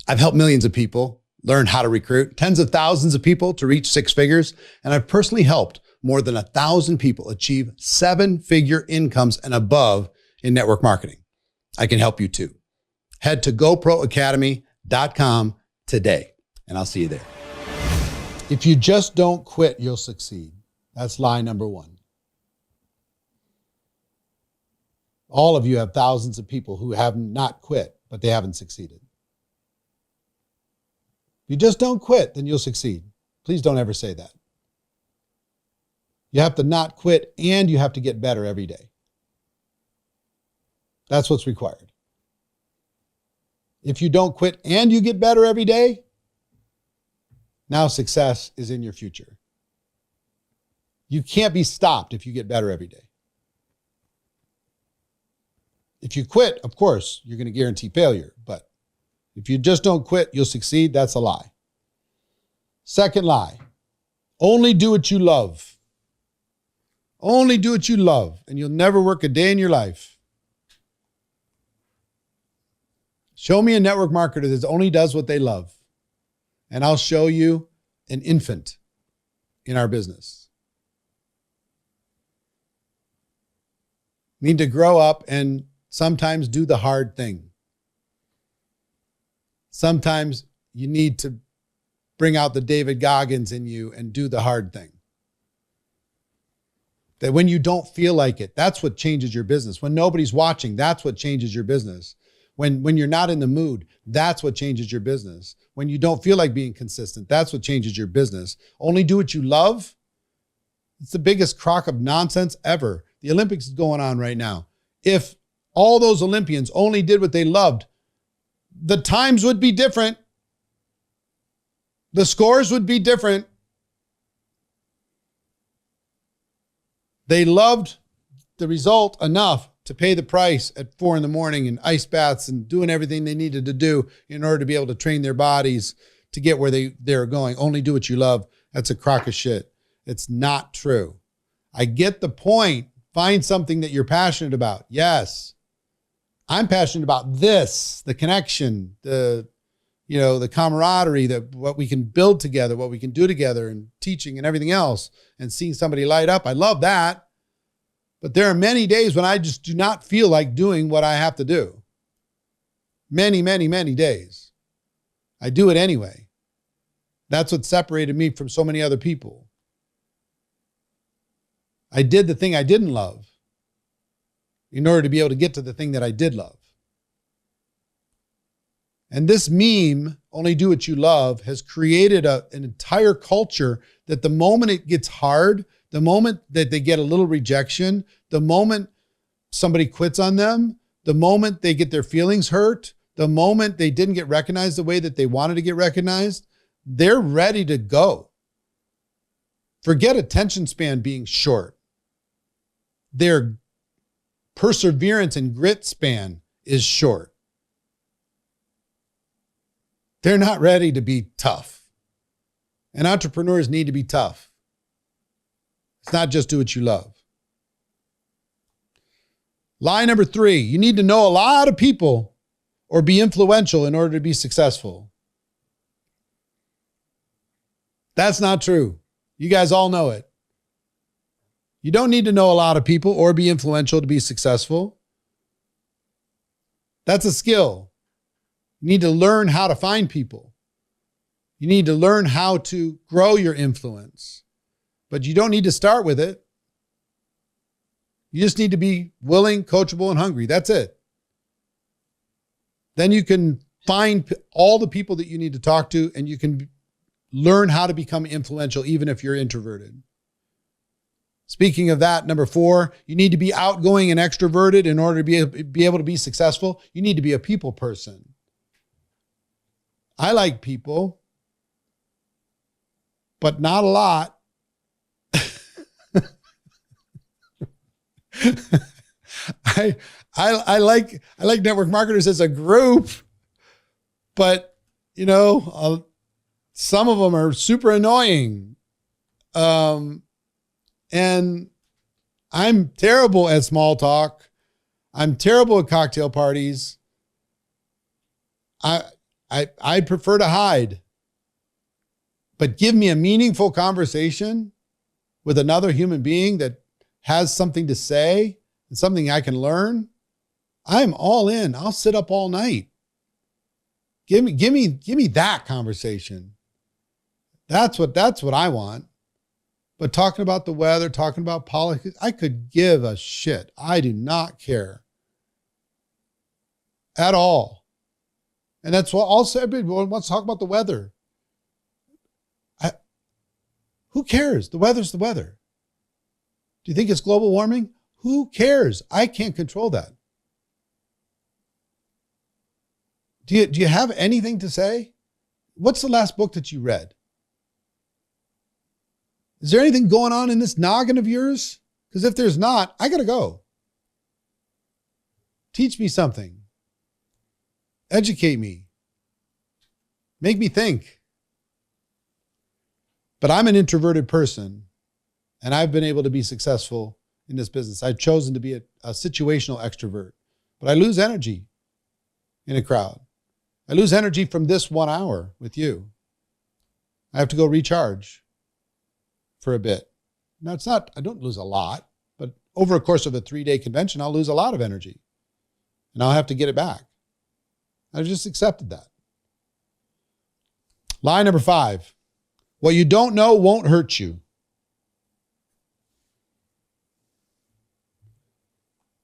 I've helped millions of people learn how to recruit, tens of thousands of people to reach six figures, and I've personally helped more than 1,000 people achieve seven-figure incomes and above in network marketing. I can help you too. Head to GoProAcademy.com today, and I'll see you there. If you just don't quit, you'll succeed. That's lie number one. All of you have thousands of people who have not quit, but they haven't succeeded. If you just don't quit, then you'll succeed. Please don't ever say that. You have to not quit, and you have to get better every day. That's what's required. If you don't quit and you get better every day, now success is in your future. You can't be stopped if you get better every day. If you quit, of course, you're going to guarantee failure. But if you just don't quit, you'll succeed. That's a lie. Second lie, only do what you love. Only do what you love, and you'll never work a day in your life. Show me a network marketer that only does what they love, and I'll show you an infant in our business. Need to grow up and sometimes do the hard thing. Sometimes you need to bring out the David Goggins in you and do the hard thing. That when you don't feel like it, that's what changes your business. When nobody's watching, that's what changes your business. When you're not in the mood, that's what changes your business. When you don't feel like being consistent, that's what changes your business. Only do what you love. It's the biggest crock of nonsense ever. The Olympics is going on right now. If all those Olympians only did what they loved, the times would be different. The scores would be different. They loved the result enough to pay the price at 4 a.m. and ice baths and doing everything they needed to do in order to be able to train their bodies to get where they're going. Only do what you love. That's a crock of shit. It's not true. I get the point. Find something that you're passionate about. Yes. I'm passionate about this, the connection, the camaraderie, what we can build together, what we can do together, and teaching and everything else, and seeing somebody light up. I love that. But there are many days when I just do not feel like doing what I have to do. Many, many, many days. I do it anyway. That's what separated me from so many other people. I did the thing I didn't love in order to be able to get to the thing that I did love. And this meme, only do what you love, has created an entire culture that the moment it gets hard, the moment that they get a little rejection, the moment somebody quits on them, the moment they get their feelings hurt, the moment they didn't get recognized the way that they wanted to get recognized, they're ready to go. Forget attention span being short. Their perseverance and grit span is short. They're not ready to be tough. And entrepreneurs need to be tough. It's not just do what you love. Lie number 3, you need to know a lot of people or be influential in order to be successful. That's not true. You guys all know it. You don't need to know a lot of people or be influential to be successful. That's a skill. You need to learn how to find people. You need to learn how to grow your influence. But you don't need to start with it. You just need to be willing, coachable, and hungry. That's it. Then you can find all the people that you need to talk to, and you can learn how to become influential even if you're introverted. Speaking of that, number 4, you need to be outgoing and extroverted in order to be able to be successful. You need to be a people person. I like people, but not a lot. I like network marketers as a group, but some of them are super annoying. And I'm terrible at small talk. I'm terrible at cocktail parties. I I'd prefer to hide. But give me a meaningful conversation with another human being that has something to say and something I can learn. I'm all in. I'll sit up all night. Give me that conversation. That's what I want. But talking about the weather, talking about politics, I could give a shit. I do not care at all. And that's what also everybody wants to talk about the weather. Who cares? The weather's the weather. Do you think it's global warming? Who cares? I can't control that. Do you have anything to say? What's the last book that you read? Is there anything going on in this noggin of yours? Because if there's not, I got to go. Teach me something. Educate me. Make me think. But I'm an introverted person, and I've been able to be successful in this business. I've chosen to be a situational extrovert, but I lose energy in a crowd. I lose energy from this 1 hour with you. I have to go recharge for a bit. Now, I don't lose a lot, but over a course of a 3-day convention, I'll lose a lot of energy, and I'll have to get it back. I've just accepted that. Lie number 5. What you don't know won't hurt you.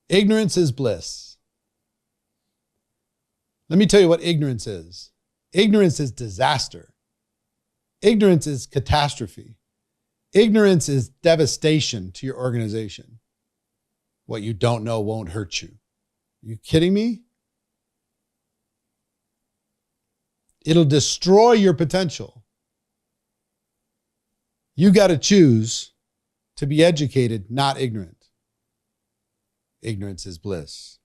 Ignorance is bliss. Let me tell you what ignorance is. Ignorance is disaster. Ignorance is catastrophe. Ignorance is devastation to your organization. What you don't know won't hurt you. Are you kidding me? It'll destroy your potential. You got to choose to be educated, not ignorant. Ignorance is bliss.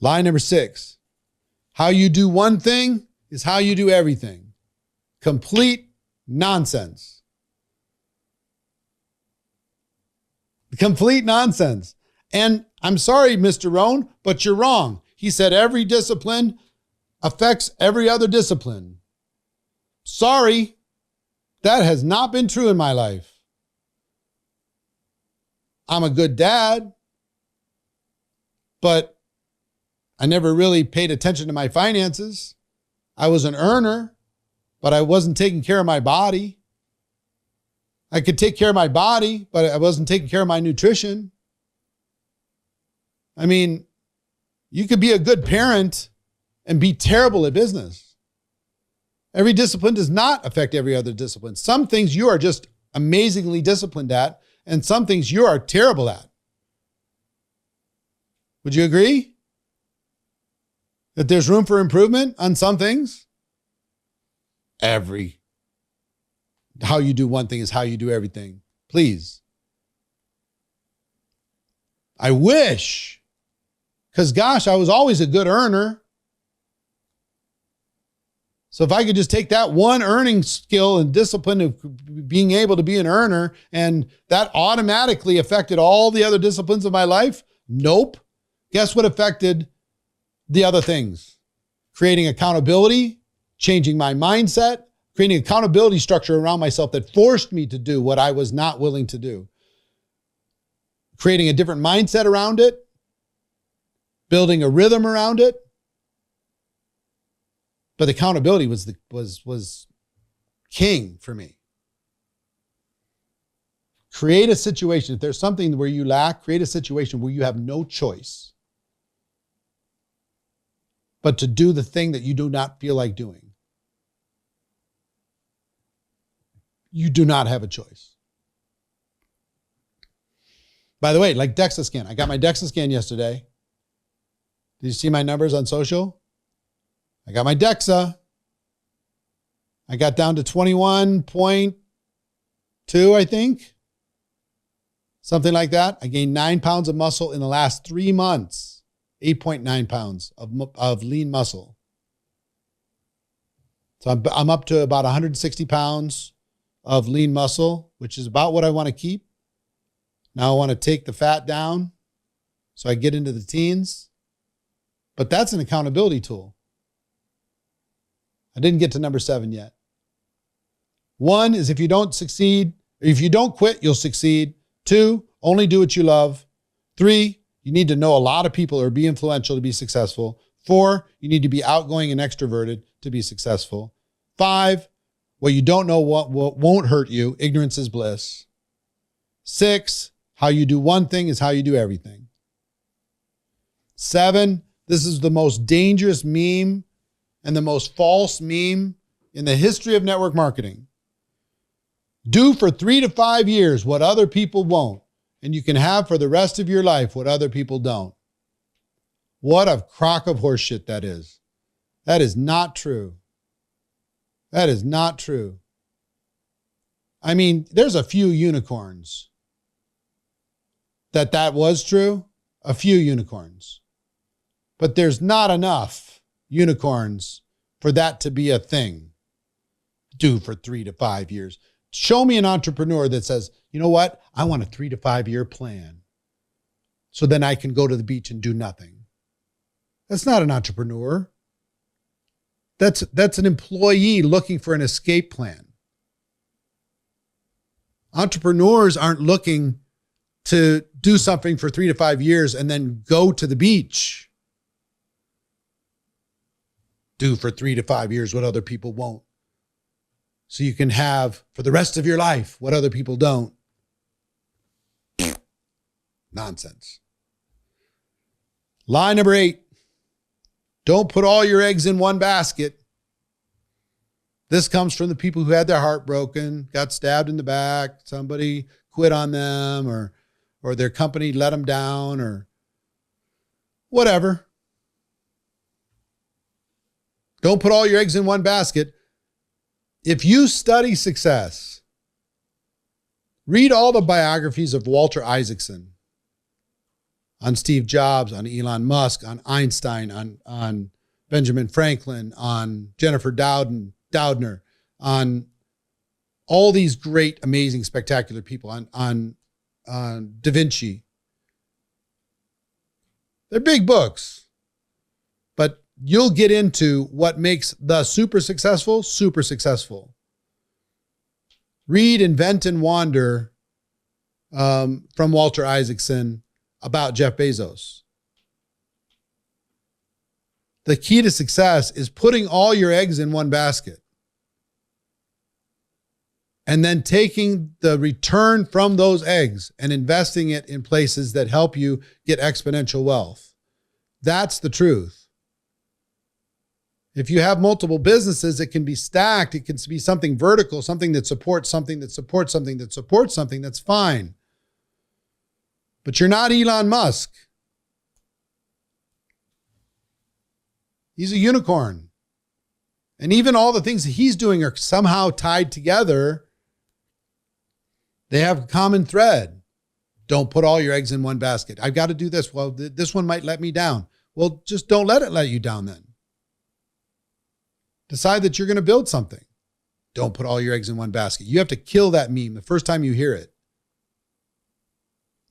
Lie number 6. How you do one thing is how you do everything. Complete nonsense. Complete nonsense. And I'm sorry, Mr. Rohn, but you're wrong. He said every discipline affects every other discipline. Sorry. That has not been true in my life. I'm a good dad, but I never really paid attention to my finances. I was an earner, but I wasn't taking care of my body. I could take care of my body, but I wasn't taking care of my nutrition. I mean, you could be a good parent and be terrible at business. Every discipline does not affect every other discipline. Some things you are just amazingly disciplined at, and some things you are terrible at. Would you agree? That there's room for improvement on some things? How you do one thing is how you do everything. Please. I wish, because gosh, I was always a good earner. So if I could just take that one earning skill and discipline of being able to be an earner, and that automatically affected all the other disciplines of my life? Nope. Guess what affected the other things? Creating accountability, changing my mindset, creating accountability structure around myself that forced me to do what I was not willing to do. Creating a different mindset around it, building a rhythm around it. But accountability was king for me. Create a situation. If there's something where you lack, create a situation where you have no choice but to do the thing that you do not feel like doing. You do not have a choice. By the way, like DEXA scan. I got my DEXA scan yesterday. Did you see my numbers on social? I got my DEXA. I got down to 21.2, I think. Something like that. I gained 9 pounds of muscle in the last 3 months. 8.9 pounds of lean muscle. So I'm up to about 160 pounds of lean muscle, which is about what I want to keep. Now I want to take the fat down so I get into the teens. But that's an accountability tool. I didn't get to number 7 yet. 1 is if you don't succeed, if you don't quit, you'll succeed. 2, only do what you love. 3, you need to know a lot of people or be influential to be successful. 4, you need to be outgoing and extroverted to be successful. 5, what you don't know what won't hurt you. Ignorance is bliss. 6, how you do one thing is how you do everything. 7, this is the most dangerous meme and the most false meme in the history of network marketing. Do for 3 to 5 years what other people won't, and you can have for the rest of your life what other people don't. What a crock of horseshit that is. That is not true. That is not true. I mean, there's a few unicorns that was true. A few unicorns. But there's not enough unicorns for that to be a thing. Do for 3 to 5 years. Show me an entrepreneur that says, you know what? I want a 3 to 5 year plan. So then I can go to the beach and do nothing. That's not an entrepreneur. That's an employee looking for an escape plan. Entrepreneurs aren't looking to do something for 3 to 5 years and then go to the beach. Do for 3 to 5 years what other people won't. So you can have for the rest of your life what other people don't. Nonsense. Lie number 8. Don't put all your eggs in one basket. This comes from the people who had their heart broken, got stabbed in the back, somebody quit on them, or their company let them down, or whatever. Don't put all your eggs in one basket. If you study success, read all the biographies of Walter Isaacson, on Steve Jobs, on Elon Musk, on Einstein, on Benjamin Franklin, on Jennifer Doudna, on all these great, amazing, spectacular people, on Da Vinci. They're big books, but you'll get into what makes the super successful. Read Invent and Wander from Walter Isaacson about Jeff Bezos. The key to success is putting all your eggs in one basket and then taking the return from those eggs and investing it in places that help you get exponential wealth. That's the truth. If you have multiple businesses, it can be stacked. It can be something vertical, something that supports something that supports something that supports something. That's fine. But you're not Elon Musk. He's a unicorn. And even all the things that he's doing are somehow tied together. They have a common thread. Don't put all your eggs in one basket. I've got to do this. Well, this one might let me down. Well, just don't let it let you down then. Decide that you're going to build something. Don't put all your eggs in one basket. You have to kill that meme the first time you hear it.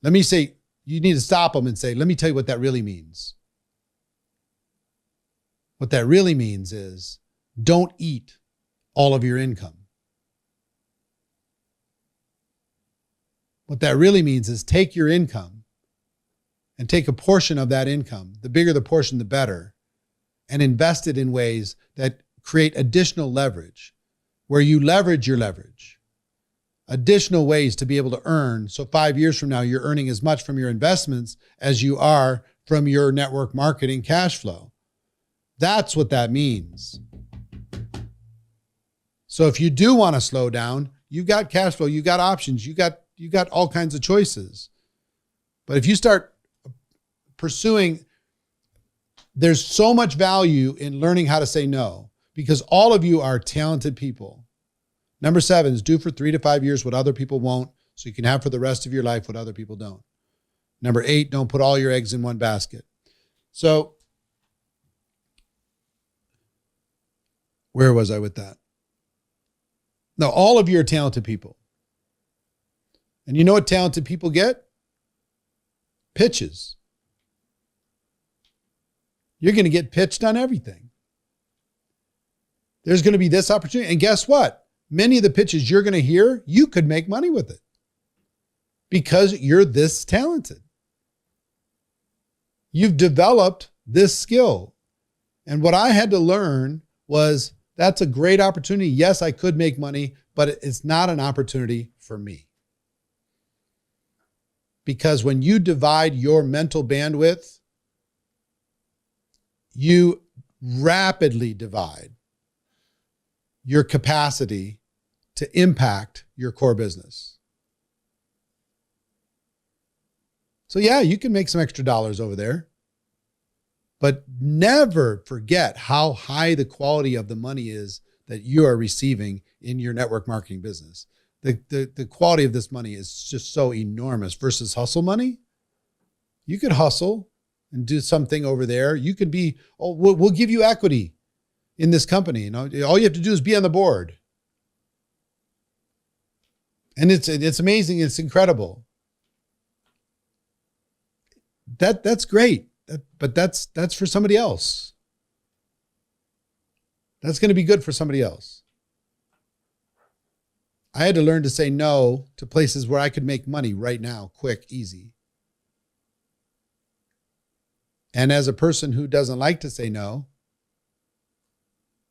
Let me say, you need to stop them and say, let me tell you what that really means. What that really means is don't eat all of your income. What that really means is take your income and take a portion of that income, the bigger the portion, the better, and invest it in ways that create additional leverage, where you leverage your leverage. Additional ways to be able to earn. So 5 years from now, you're earning as much from your investments as you are from your network marketing cash flow. That's what that means. So if you do want to slow down, you've got cash flow, you've got options, you got all kinds of choices. But if you start pursuing, there's so much value in learning how to say no, because all of you are talented people. Number 7 is do for 3 to 5 years what other people won't, so you can have for the rest of your life what other people don't. Number 8, don't put all your eggs in one basket. So where was I with that? No, all of you are talented people. And you know what talented people get? Pitches. You're going to get pitched on everything. There's going to be this opportunity. And guess what? Many of the pitches you're going to hear, you could make money with it because you're this talented. You've developed this skill. And what I had to learn was that's a great opportunity. Yes, I could make money, but it's not an opportunity for me. Because when you divide your mental bandwidth, you rapidly divide your capacity to impact your core business. So yeah, you can make some extra dollars over there, but never forget how high the quality of the money is that you are receiving in your network marketing business. The quality of this money is just so enormous versus hustle money. You could hustle and do something over there. You could be, oh, we'll give you equity in this company. You know, all you have to do is be on the board. And it's amazing. It's incredible. That's great. But that's for somebody else. That's going to be good for somebody else. I had to learn to say no to places where I could make money right now, quick, easy. And as a person who doesn't like to say no,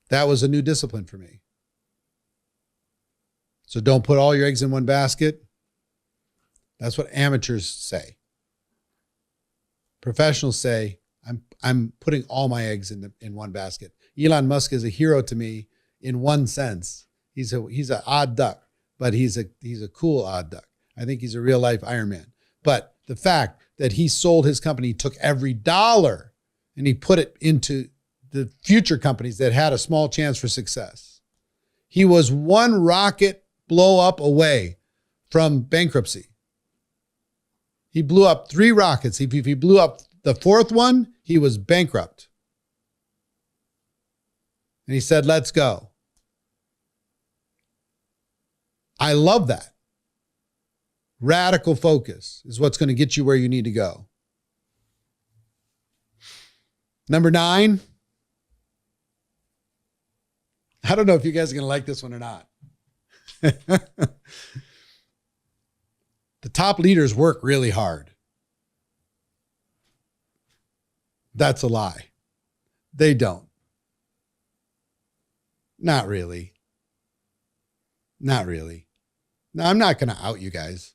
that was a new discipline for me. So don't put all your eggs in one basket. That's what amateurs say. Professionals say, I'm putting all my eggs in one basket. Elon Musk is a hero to me in one sense. He's an odd duck, but he's a cool odd duck. I think he's a real life Iron Man. But the fact that he sold his company, took every dollar and he put it into the future companies that had a small chance for success. He was one rocket blow up away from bankruptcy. He blew up 3 rockets. If he blew up the 4th one, he was bankrupt. And he said, let's go. I love that. Radical focus is what's going to get you where you need to go. Number 9. I don't know if you guys are going to like this one or not. The top leaders work really hard. That's a lie. They don't. Not really. Not really. Now, I'm not going to out you guys.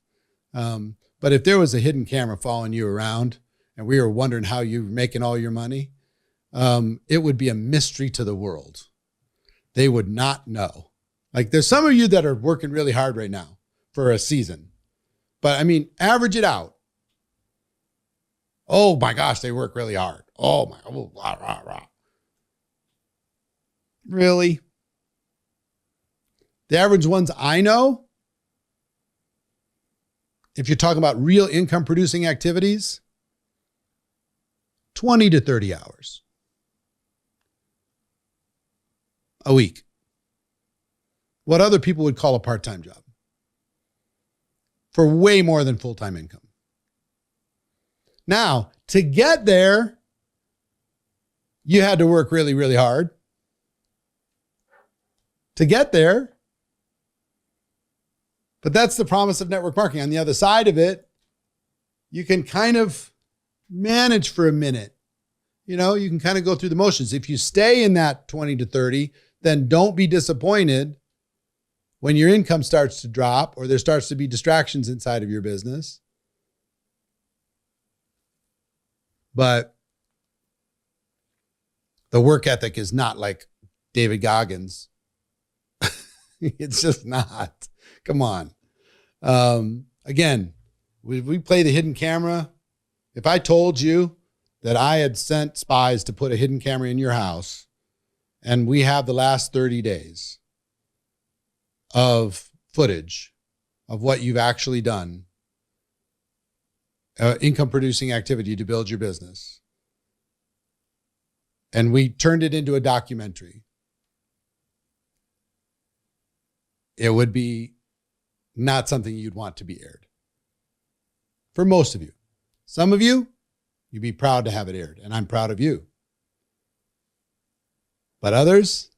But if there was a hidden camera following you around and we were wondering how you're making all your money, it would be a mystery to the world. They would not know. Like there's some of you that are working really hard right now for a season. But I mean, average it out. Oh my gosh, they work really hard. Oh my, oh, rah, rah, rah. Really? The average ones I know, if you're talking about real income producing activities, 20 to 30 hours a week. What other people would call a part-time job for way more than full-time income. Now, to get there, you had to work really, really hard. To get there. But that's the promise of network marketing. On the other side of it, you can kind of manage for a minute. You know, you can kind of go through the motions. If you stay in that 20 to 30, then don't be disappointed when your income starts to drop or there starts to be distractions inside of your business. But the work ethic is not like David Goggins. It's just not. Come on. Again, we play the hidden camera. If I told you that I had sent spies to put a hidden camera in your house and we have the last 30 days of footage of what you've actually done, income producing activity to build your business, and we turned it into a documentary, it would be not something you'd want to be aired. For most of you. Some of you, you'd be proud to have it aired, and I'm proud of you. But others,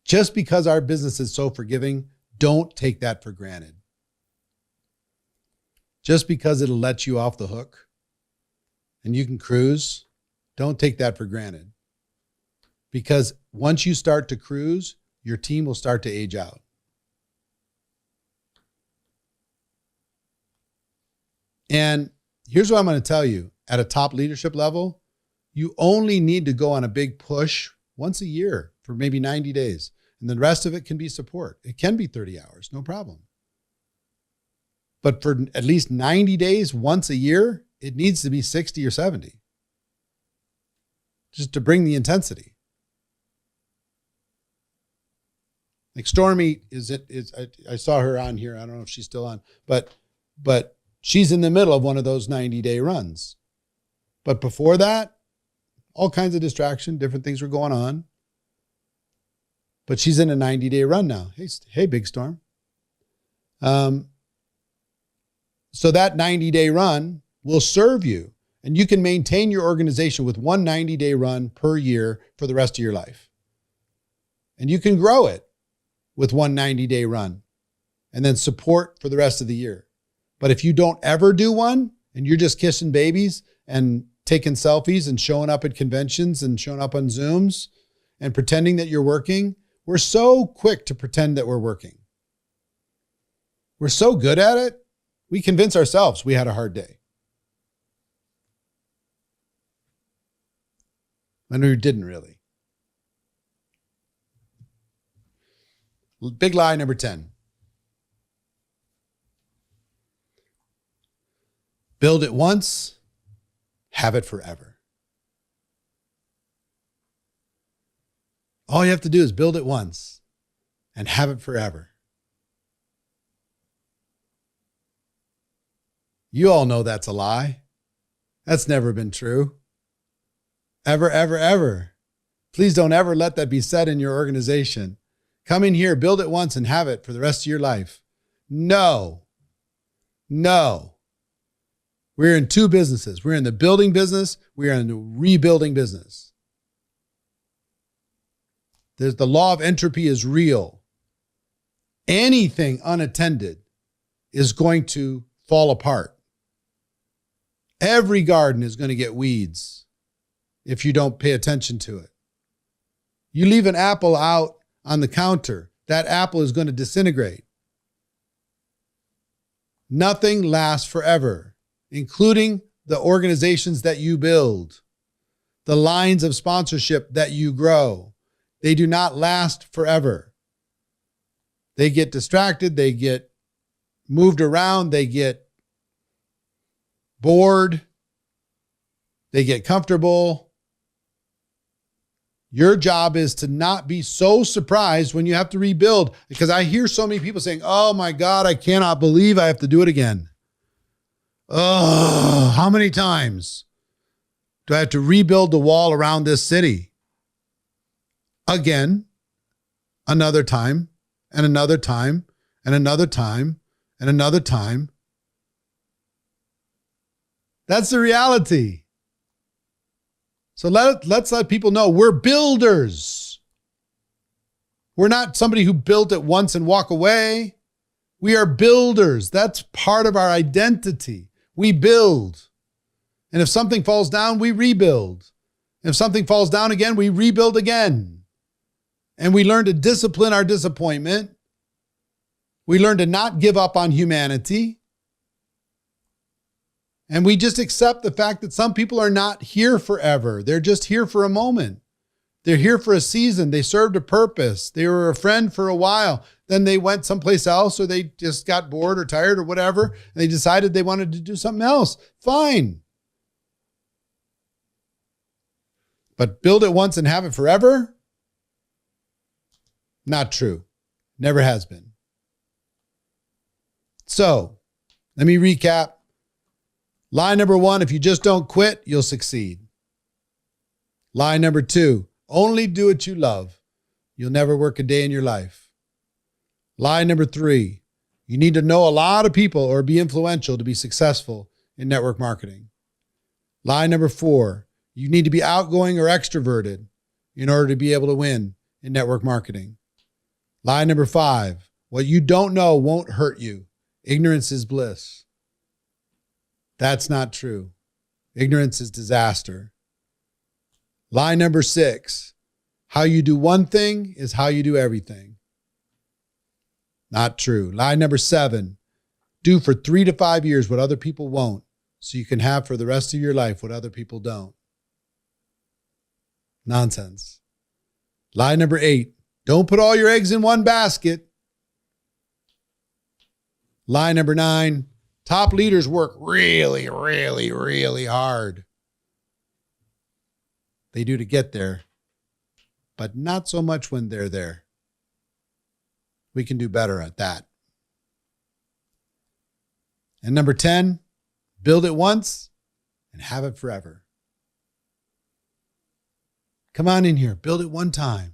Just because our business is so forgiving, don't take that for granted. Just because it'll let you off the hook and you can cruise, don't take that for granted. Because once you start to cruise, your team will start to age out. And here's what I'm going to tell you. At a top leadership level, you only need to go on a big push once a year for maybe 90 days. And the rest of it can be support. It can be 30 hours, no problem. But for at least 90 days, once a year, it needs to be 60 or 70. Just to bring the intensity. Like Stormy I saw her on here. I don't know if she's still on, but she's in the middle of one of those 90-day runs. But before that, all kinds of distraction, different things were going on. But she's in a 90-day run now. Hey, Big Storm. So that 90-day run will serve you. And you can maintain your organization with one 90-day run per year for the rest of your life. And you can grow it with one 90-day run and then support for the rest of the year. But if you don't ever do one and you're just kissing babies and taking selfies and showing up at conventions and showing up on Zooms and pretending that you're working, we're so quick to pretend that we're working. We're so good at it, we convince ourselves we had a hard day. And we didn't really. Big lie number 10. Build it once, have it forever. All you have to do is build it once and have it forever. You all know that's a lie. That's never been true. Ever, ever, ever. Please don't ever let that be said in your organization. Come in here, build it once and have it for the rest of your life. No. We're in two businesses. We're in the building business. We are in the rebuilding business. The law of entropy is real. Anything unattended is going to fall apart. Every garden is going to get weeds if you don't pay attention to it. You leave an apple out on the counter, that apple is going to disintegrate. Nothing lasts forever, including the organizations that you build, the lines of sponsorship that you grow. They do not last forever. They get distracted, they get moved around, they get bored, they get comfortable. Your job is to not be so surprised when you have to rebuild, because I hear so many people saying, oh my God, I cannot believe I have to do it again. Oh, how many times do I have to rebuild the wall around this city? Again, another time, and another time, and another time, and another time. That's the reality. So let's let people know we're builders. We're not somebody who built it once and walk away. We are builders. That's part of our identity. We build. And if something falls down, we rebuild. If something falls down again, we rebuild again. And we learn to discipline our disappointment. We learn to not give up on humanity. And we just accept the fact that some people are not here forever. They're just here for a moment. They're here for a season. They served a purpose. They were a friend for a while. Then they went someplace else, or they just got bored or tired or whatever. And they decided they wanted to do something else. Fine. But build it once and have it forever? Not true. Never has been. So, let me recap. Lie number 1, if you just don't quit, you'll succeed. Lie number 2, only do what you love. You'll never work a day in your life. Lie number 3, you need to know a lot of people or be influential to be successful in network marketing. Lie number 4, you need to be outgoing or extroverted in order to be able to win in network marketing. Lie number 5, what you don't know won't hurt you. Ignorance is bliss. That's not true. Ignorance is disaster. Lie number 6, how you do one thing is how you do everything. Not true. Lie number 7, do for 3 to 5 years what other people won't, so you can have for the rest of your life what other people don't. Nonsense. Lie number 8, don't put all your eggs in one basket. Lie number 9, top leaders work really, really, really hard. They do to get there, but not so much when they're there. We can do better at that. And number 10, build it once and have it forever. Come on in here, build it one time.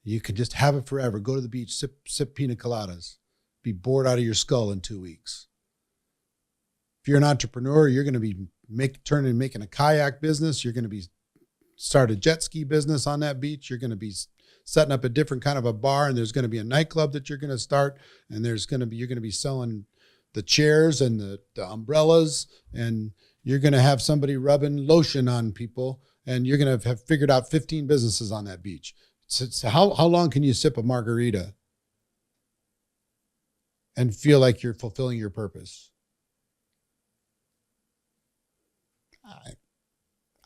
You can just have it forever. Go to the beach, sip pina coladas, be bored out of your skull in 2 weeks. If you're an entrepreneur, you're going to be making a kayak business. You're going to be start a jet ski business on that beach. You're going to be setting up a different kind of a bar, and there's going to be a nightclub that you're going to start, and you're going to be selling the chairs and the umbrellas, and you're going to have somebody rubbing lotion on people, and you're going to have figured out 15 businesses on that beach. So how long can you sip a margarita and feel like you're fulfilling your purpose?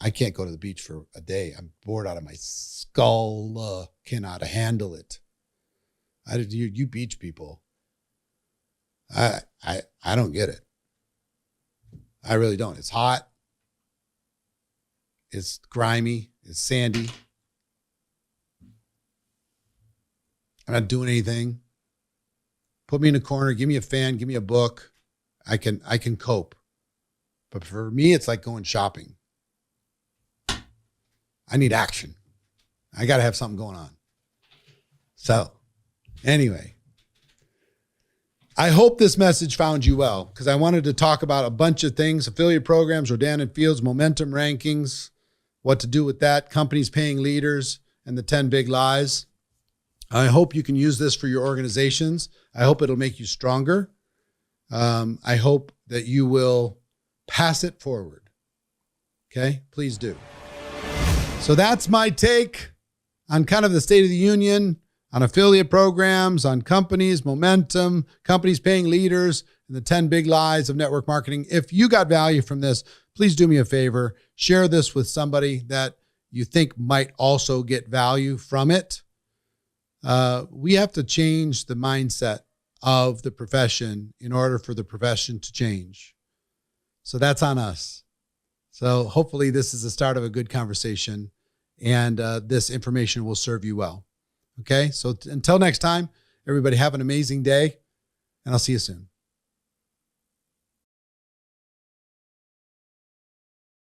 I can't go to the beach for a day. I'm bored out of my skull. Cannot handle it. You beach people. I don't get it. I really don't. It's hot. It's grimy. It's sandy. I'm not doing anything. Put me in a corner. Give me a fan. Give me a book. I can cope. But for me, it's like going shopping. I need action. I got to have something going on. So anyway, I hope this message found you well, because I wanted to talk about a bunch of things: affiliate programs, Rodan and Fields, momentum rankings, what to do with that, companies paying leaders, and the 10 big lies. I hope you can use this for your organizations. I hope it'll make you stronger. I hope that you will pass it forward. Okay? Please do. So that's my take on kind of the State of the Union, on affiliate programs, on companies, momentum, companies paying leaders, and the 10 big lies of network marketing. If you got value from this, please do me a favor. Share this with somebody that you think might also get value from it. We have to change the mindset of the profession in order for the profession to change. So that's on us. So hopefully this is the start of a good conversation, and this information will serve you well. Okay, so until next time, everybody have an amazing day, and I'll see you soon.